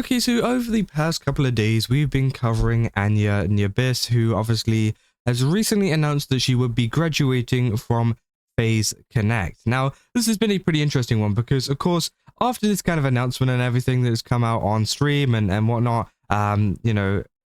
Okay, so over the past couple of days, we've been covering Anya Nyabyss, who obviously has recently announced that she would be graduating from Phase Connect. Now, this has been a pretty interesting one because, of course, after this kind of announcement and everything that's come out on stream and whatnot,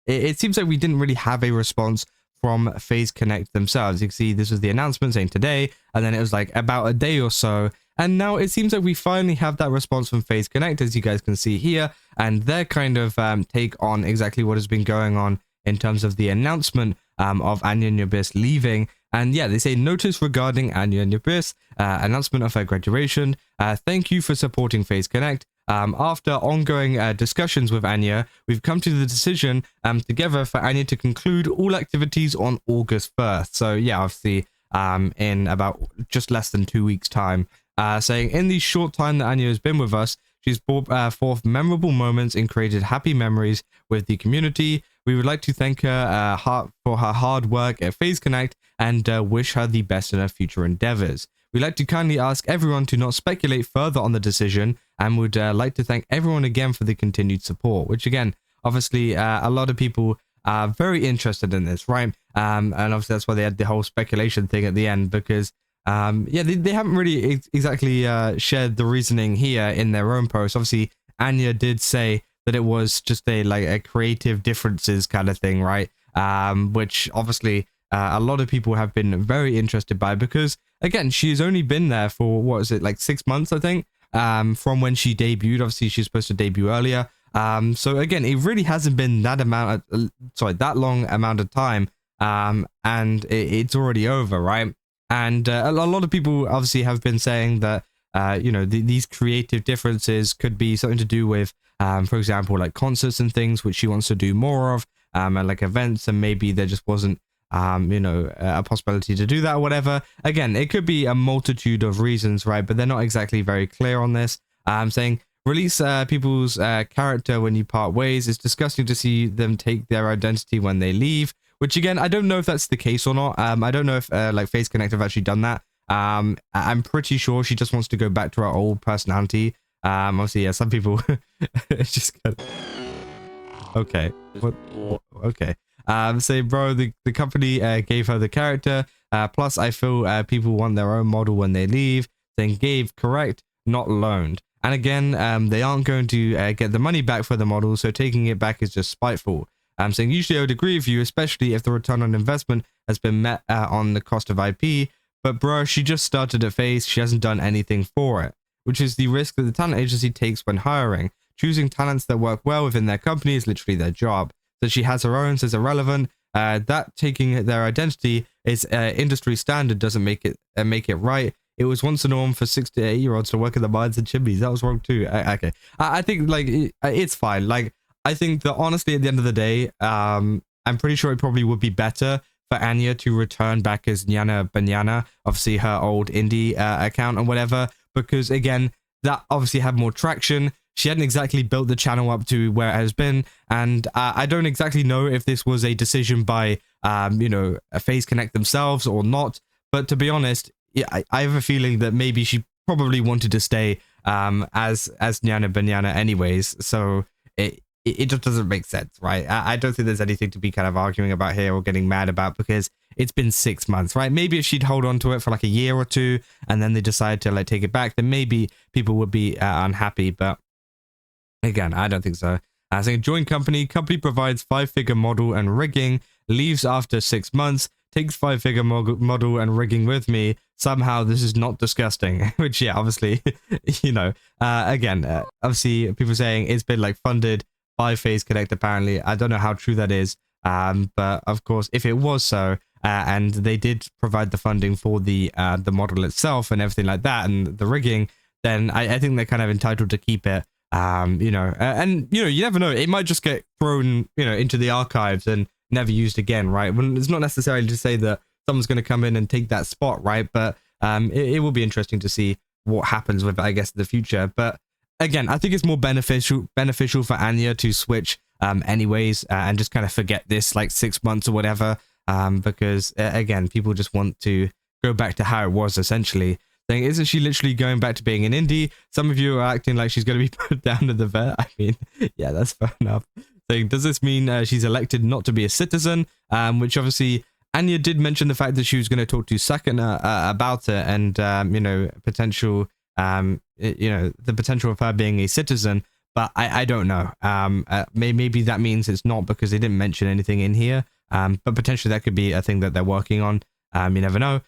it seems like we didn't really have a response from Phase Connect themselves. You can see this was the announcement saying today, and then it was like about a day or so. And now it seems like we finally have that response from Phase Connect, as you guys can see here, and their kind of take on exactly what has been going on in terms of the announcement of Anya Nyabyss leaving. And yeah, they say, notice regarding Anya Nyabyss, announcement of her graduation. Thank you for supporting Phase Connect. After ongoing discussions with Anya, we've come to the decision together for Anya to conclude all activities on August 1st. So yeah, obviously in about just less than 2 weeks' time. Saying, in the short time that Anya has been with us, she's brought forth memorable moments and created happy memories with the community. We would like to thank her for her hard work at Phase Connect and wish her the best in her future endeavors. We'd like to kindly ask everyone to not speculate further on the decision and would like to thank everyone again for the continued support, which again, obviously a lot of people are very interested in this, right? And obviously that's why they had the whole speculation thing at the end, because they haven't really exactly shared the reasoning here in their own post. Obviously, Anya did say that it was just a creative differences kind of thing, right? Which obviously a lot of people have been very interested by, because again, she's only been there for, what is it, like 6 months, I think, from when she debuted. Obviously, she's supposed to debut earlier. So again, it really hasn't been that long amount of time, and it's already over, right? And a lot of people obviously have been saying that, these creative differences could be something to do with, for example, like concerts and things, which she wants to do more of, and like events, and maybe there just wasn't, a possibility to do that or whatever. Again, it could be a multitude of reasons, right? But they're not exactly very clear on this. Saying, release people's character when you part ways. It's disgusting to see them take their identity when they leave. Which again, I don't know if that's the case or not. I don't know if like Phase Connect have actually done that. I'm pretty sure she just wants to go back to her old personality. Obviously, yeah, some people just kind of... Okay. What? Okay. Say, bro, the company gave her the character. Plus, I feel people want their own model when they leave. Then gave, correct, not loaned. And again, they aren't going to get the money back for the model, so taking it back is just spiteful. I'm saying, usually I would agree with you, especially if the return on investment has been met on the cost of IP. But bro, she just started at Phase. She hasn't done anything for it, which is the risk that the talent agency takes when hiring. Choosing talents that work well within their company is literally their job. That she has her own is irrelevant. That taking their identity is industry standard doesn't make it right. It was once the norm for 6 to 8-year-olds to work in the mines and chimneys. That was wrong too. Okay, I think like it's fine. Like, I think that honestly, at the end of the day, I'm pretty sure it probably would be better for Anya to return back as Nyana Banyana, obviously her old indie account and whatever, because again, that obviously had more traction. She hadn't exactly built the channel up to where it has been, and I don't exactly know if this was a decision by, Phase Connect themselves or not, but to be honest, yeah, I have a feeling that maybe she probably wanted to stay as Nyana Banyana anyways, so it just doesn't make sense, right? I don't think there's anything to be kind of arguing about here or getting mad about, because it's been 6 months, right? Maybe if she'd hold on to it for like a year or two and then they decide to like take it back, then maybe people would be unhappy. But again, I don't think so. Saying, join company provides 5-figure model and rigging, leaves after 6 months, takes 5-figure model and rigging with me. Somehow this is not disgusting, which yeah, obviously, again, obviously people saying it's been like funded by Phase Connect apparently. I don't know how true that is, but of course, if it was so, and they did provide the funding for the model itself and everything like that, and the rigging, then I think they're kind of entitled to keep it. You never know. It might just get thrown, into the archives and never used again, right? Well, it's not necessarily to say that someone's going to come in and take that spot, right? But it will be interesting to see what happens with it, I guess, in the future. But again, I think it's more beneficial for Anya to switch anyways, and just kind of forget this like 6 months or whatever, because again, people just want to go back to how it was essentially. saying, isn't she literally going back to being an indie? Some of you are acting like she's going to be put down to the vet. I mean, yeah, that's fair enough. Saying, does this mean she's elected not to be a citizen? Which obviously Anya did mention the fact that she was going to talk to Sakana about it, and you know, potential, you know, the potential of her being a citizen. But I don't know. Maybe that means it's not because they didn't mention anything in here. But potentially that could be a thing that they're working on. You never know.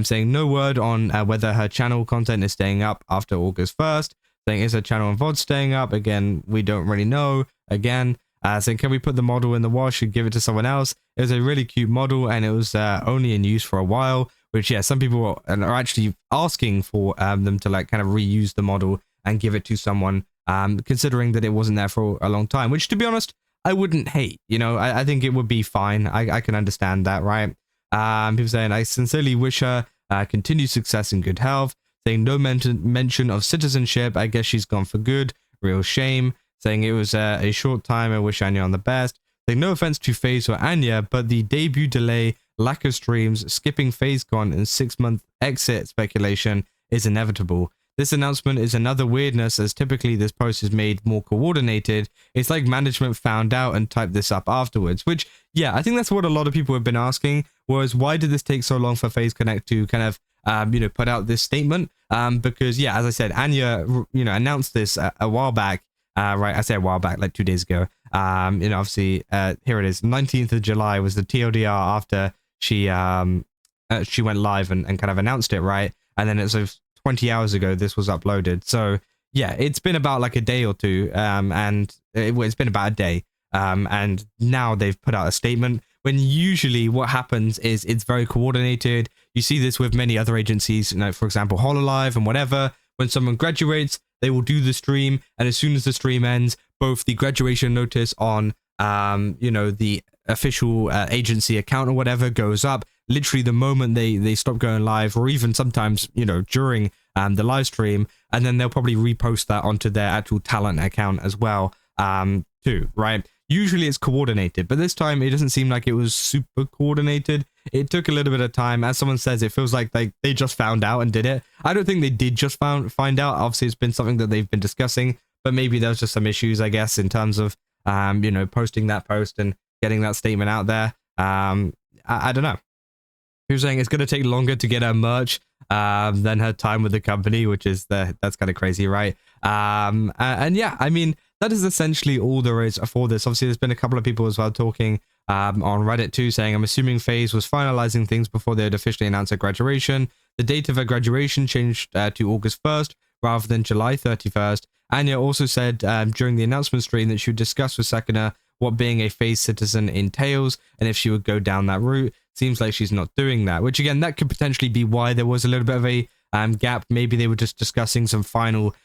Saying no word on whether her channel content is staying up after August 1st. Saying, is her channel and VOD staying up? Again, we don't really know. Again, saying, can we put the model in the wash and give it to someone else? It was a really cute model, and it was only in use for a while, which, yeah, some people are actually asking for them to like kind of reuse the model and give it to someone, considering that it wasn't there for a long time, which, to be honest, I wouldn't hate. You know, I think it would be fine. I can understand that, right? People saying, I sincerely wish her continued success and good health. Saying, no mention of citizenship. I guess she's gone for good. Real shame. Saying, it was a short time. I wish Anya on the best. Saying, no offense to FaZe or Anya, but the debut delay, lack of streams, skipping FaZeCon, and 6-month exit speculation is inevitable. This announcement is another weirdness, as typically this post is made more coordinated. It's like management found out and typed this up afterwards, which, yeah, I think that's what a lot of people have been asking, was why did this take so long for FaZe Connect to kind of, you know, put out this statement? Because, yeah, as I said, Anya, you know, announced this a while back, right? I say a while back, like 2 days ago. You know, obviously, here it is, 19th of July was the TLDR after she went live and kind of announced it, right? And then it's 20 hours ago this was uploaded. So yeah, it's been about like a day or two, and it's been about a day, and now they've put out a statement, when usually what happens is it's very coordinated. You see this with many other agencies, you know, for example, Hololive and whatever. When someone graduates, they will do the stream, and as soon as the stream ends, both the graduation notice on you know, the official agency account or whatever goes up literally the moment they stop going live, or even sometimes, you know, during the live stream, and then they'll probably repost that onto their actual talent account as well, too, right? Usually it's coordinated, but this time it doesn't seem like it was super coordinated. It took a little bit of time. As someone says, it feels like they just found out and did it. I don't think they did just find out. Obviously it's been something that they've been discussing, but maybe there was just some issues, I guess, in terms of you know, posting that post and getting that statement out there. I don't know. Who's saying it's going to take longer to get her merch than her time with the company, which is that's kind of crazy, right? And yeah, I mean, that is essentially all there is for this. Obviously, there's been a couple of people as well talking on Reddit too, saying, I'm assuming FaZe was finalizing things before they had officially announced her graduation. The date of her graduation changed to August 1st rather than July 31st. Anya also said during the announcement stream that she would discuss with Sakana what being a FaZe citizen entails, and if she would go down that route. Seems like she's not doing that, which again, that could potentially be why there was a little bit of a gap. Maybe they were just discussing some final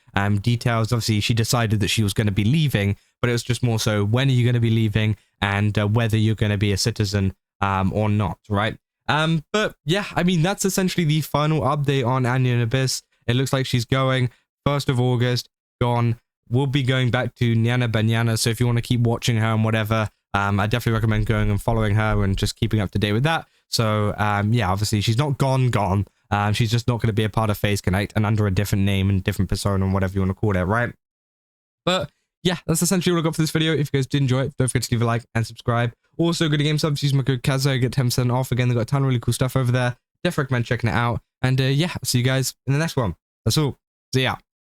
details. Obviously, she decided that she was going to be leaving, but it was just more so, when are you going to be leaving, and whether you're going to be a citizen or not, right? But yeah, I mean, that's essentially the final update on Anya Nyabyss. It looks like she's going 1st of August, gone. We'll be going back to Nyana Banyana, so if you want to keep watching her and whatever, I definitely recommend going and following her and just keeping up to date with that. So yeah, obviously she's not gone. She's just not going to be a part of FaZe Connect and under a different name and different persona and whatever you want to call it, right? But yeah, that's essentially all I got for this video. If you guys did enjoy it, don't forget to leave a like and subscribe. Also, go to game subs, use my code Kazo, get 10% off. Again, they've got a ton of really cool stuff over there. Definitely recommend checking it out. And yeah, I'll see you guys in the next one. That's all. See ya.